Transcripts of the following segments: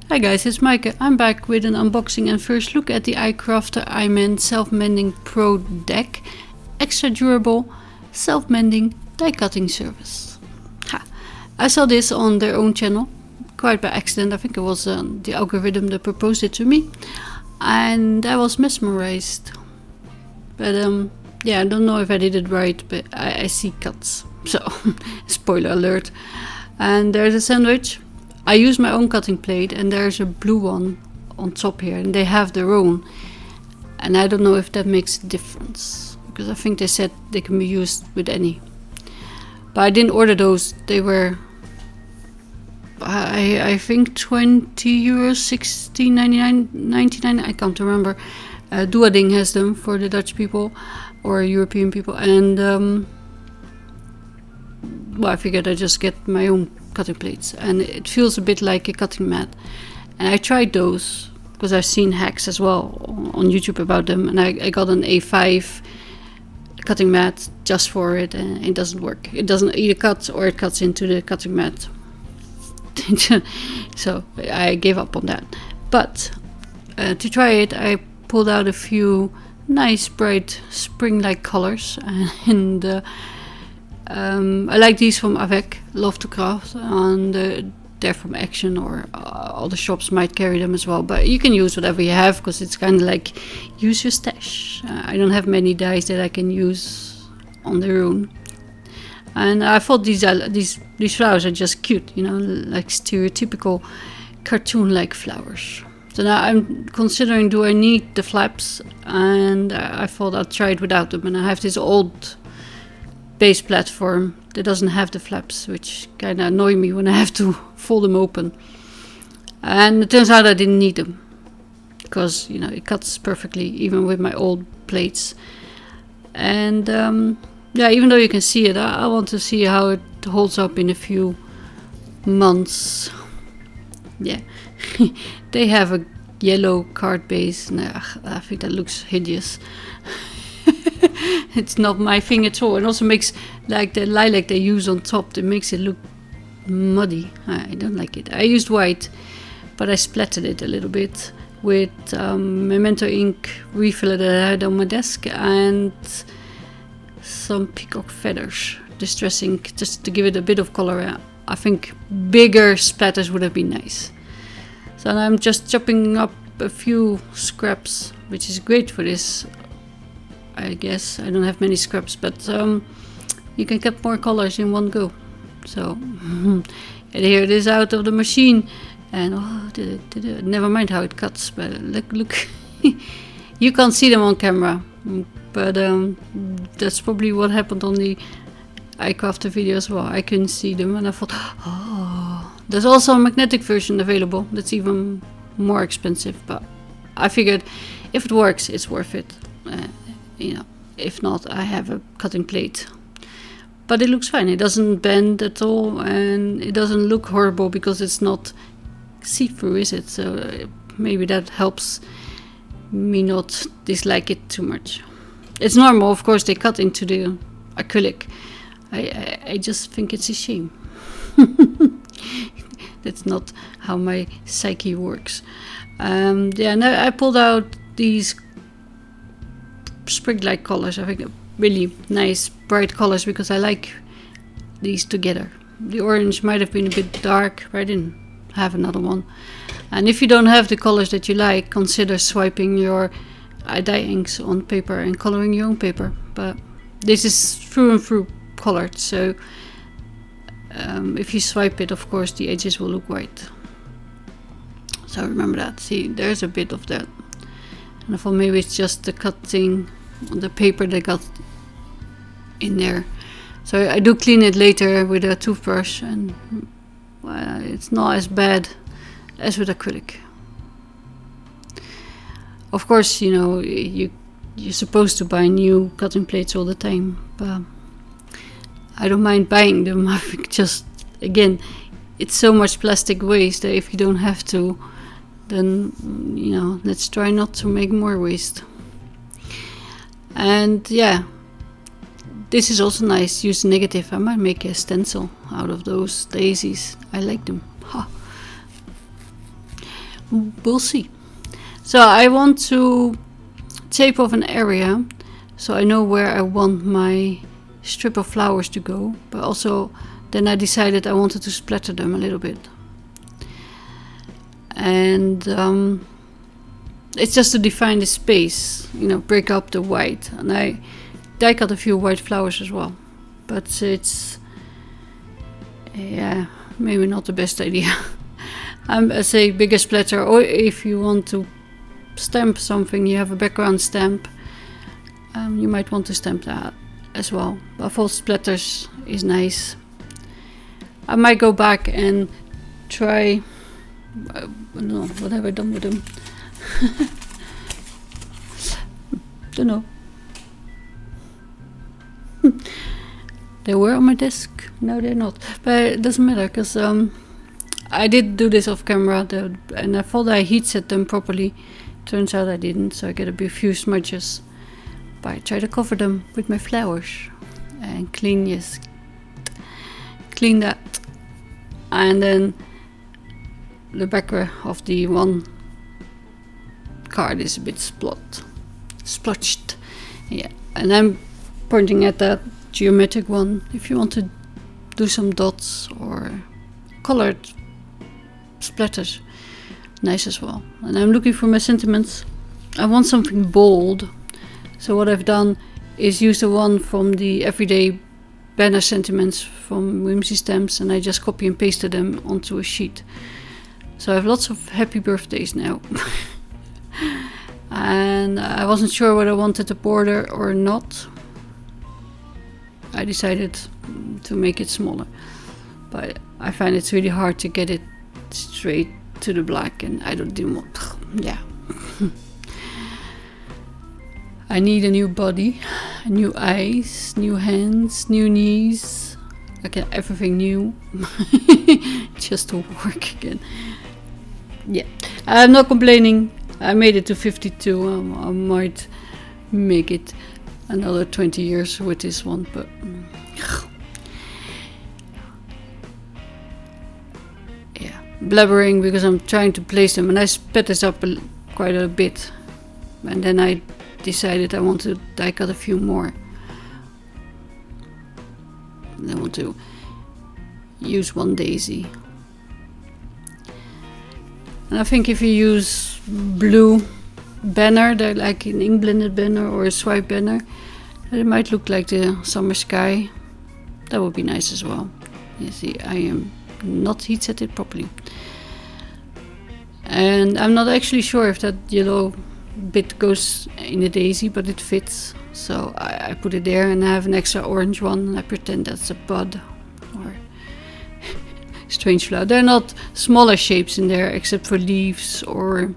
Hi guys, it's Maaike. I'm back with an unboxing and first look at the IMPORTANT Self Mendling PRO Deck. Extra durable, self-mending die cutting service. I saw this on their own channel, quite by accident. I think it was the algorithm that proposed it to me. And I was mesmerized. But yeah, I don't know if I did it right, but I see cuts. So, spoiler alert. And there's a sandwich. I use my own cutting plate and there's a blue one on top here and they have their own. And I don't know if that makes a difference because I think they said they can be used with any. But I didn't order those. They were, I think 20 euros, 16.99, 99, I can't remember. Duoding has them for the Dutch people or European people. And well, I figured I'd just get my own cutting plates, and it feels a bit like a cutting mat. And I tried those because I've seen hacks as well on YouTube about them, and I got an A5 cutting mat just for it, and it doesn't work. It doesn't either cut or it cuts into the cutting mat. So I gave up on that. But to try it, I pulled out a few nice bright spring-like colors, and I like these from Avec, Love to Craft, and they're from Action, or other shops might carry them as well, but you can use whatever you have because it's kind of like use your stash. I don't have many dyes that I can use on their own, and I thought these flowers are just cute, you know, like stereotypical cartoon-like flowers. So now I'm considering, do I need the flaps? And I thought I'd try it without them, and I have this old base platform that doesn't have the flaps, which kind of annoy me when I have to fold them open. And it turns out I didn't need them because, you know, it cuts perfectly even with my old plates. And yeah, even though you can see it, I want to see how it holds up in a few months. Yeah. They have a yellow card base, and I think that looks hideous. It's not my thing at all. It also makes, like the lilac they use on top, it makes it look muddy. I don't like it. I used white, but I splattered it a little bit with Memento ink refiller that I had on my desk and some peacock feathers, distress ink, just to give it a bit of color. I think bigger splatters would have been nice. So I'm just chopping up a few scraps, which is great for this. I guess I don't have many scraps, but you can get more colors in one go. So and here it is out of the machine, and oh, never mind how it cuts, but look. You can't see them on camera, but that's probably what happened on the iCrafter video as well. I couldn't see them, and I thought, oh, there's also a magnetic version available that's even more expensive, but I figured if it works, it's worth it. You know, if not, I have a cutting plate. But it looks fine. It doesn't bend at all, and it doesn't look horrible because it's not see-through, is it? So maybe that helps me not dislike it too much. It's normal, of course, they cut into the acrylic. I just think it's a shame. That's not how my psyche works. Yeah, and I pulled out these spring-like colors. I think really nice bright colors because I like these together. The orange might have been a bit dark, but I didn't have another one. And if you don't have the colors that you like, consider swiping your dye inks on paper and coloring your own paper. But this is through and through colored, so if you swipe it, of course the edges will look white. So remember that. See, there's a bit of that. And I thought maybe it's just the cutting on the paper that got in there. So I do clean it later with a toothbrush, and well, it's not as bad as with acrylic. Of course, you know, you're supposed to buy new cutting plates all the time, but I don't mind buying them. I think just, again, it's so much plastic waste that if you don't have to, then, you know, let's try not to make more waste. And yeah, this is also nice. Use negative. I might make a stencil out of those daisies. I like them. Ha. we'll see. So I want to tape off an area so I know where I want my strip of flowers to go, but also then I decided I wanted to splatter them a little bit. And it's just to define the space, you know, break up the white. And I die cut a few white flowers as well, but it's, yeah, maybe not the best idea. I say bigger splatter, or if you want to stamp something, you have a background stamp, you might want to stamp that as well. But false splatters is nice. I might go back and try, I don't know, what have I done with them? Don't know. They were on my desk, now they're not, but it doesn't matter, because I did do this off camera, and I thought I heat set them properly. Turns out I didn't, so I get a few smudges. But I try to cover them with my flowers and clean, yes, clean that. And then the back of the one card is a bit splotched. Yeah, and I'm pointing at that geometric one. If you want to do some dots or colored splatters, nice as well. And I'm looking for my sentiments. I want something bold, so what I've done is use the one from the everyday banner sentiments from Whimsy Stamps, and I just copy and pasted them onto a sheet. So I have lots of happy birthdays now. And I wasn't sure whether I wanted a border or not. I decided to make it smaller, but I find it's really hard to get it straight to the black, and I didn't want, yeah. I need a new body, new eyes, new hands, new knees. Okay, everything new. Just to work again. Yeah, I'm not complaining. I made it to 52. I might make it another 20 years with this one, but yeah, blabbering because I'm trying to place them, and I sped this up quite a bit, and then I decided I want to die cut a few more. And I want to use one daisy, and I think if you use blue banner, like an ink blended banner or a swipe banner, it might look like the summer sky. That would be nice as well. You see, I am not heat set it properly, and I'm not actually sure if that yellow bit goes in the daisy, but it fits, so I put it there, and I have an extra orange one, and I pretend that's a bud or strange flower. There are not smaller shapes in there except for leaves or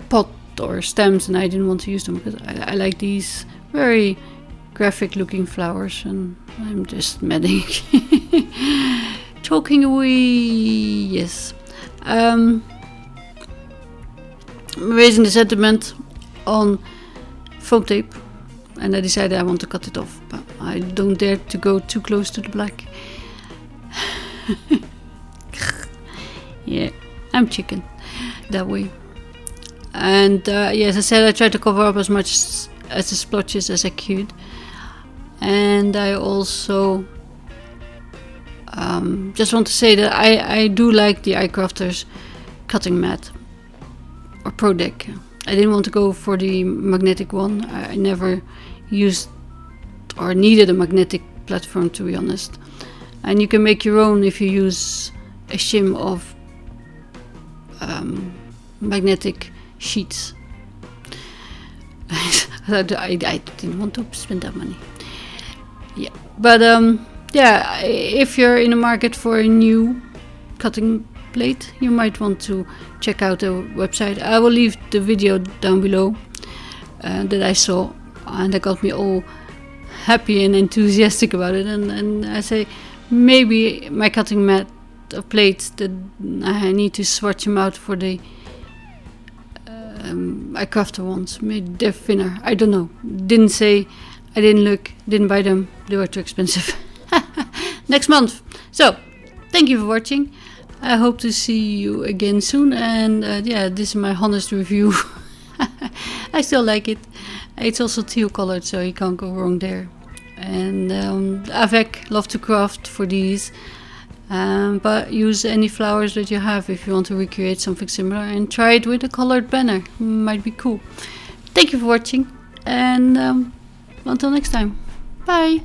pot or stems, and I didn't want to use them because I like these very graphic looking flowers, and I'm just meddling. Talking away, yes. Raising the sentiment on foam tape, and I decided I want to cut it off, but I don't dare to go too close to the black. Yeah, I'm chicken that way. And yeah, as I said, I tried to cover up as much as the splotches as I could, and I also just want to say that I do like the iCrafters cutting mat or Pro Deck. I didn't want to go for the magnetic one. I never used or needed a magnetic platform, to be honest. And you can make your own if you use a shim of magnetic sheets. I didn't want to spend that money. Yeah, but yeah, if you're in the market for a new cutting plate, you might want to check out the website. I will leave the video down below that I saw, and that got me all happy and enthusiastic about it. And I say maybe my cutting mat of plates, that I need to swatch them out for the iCrafter ones. Maybe they're thinner. I don't know. Didn't say. I didn't look. Didn't buy them. They were too expensive. Next month. So, thank you for watching. I hope to see you again soon, and yeah, this is my honest review. I still like it. It's also teal colored, so you can't go wrong there. And avec, love to craft for these. But use any flowers that you have if you want to recreate something similar, and try it with a colored banner. Might be cool. Thank you for watching, and until next time. Bye!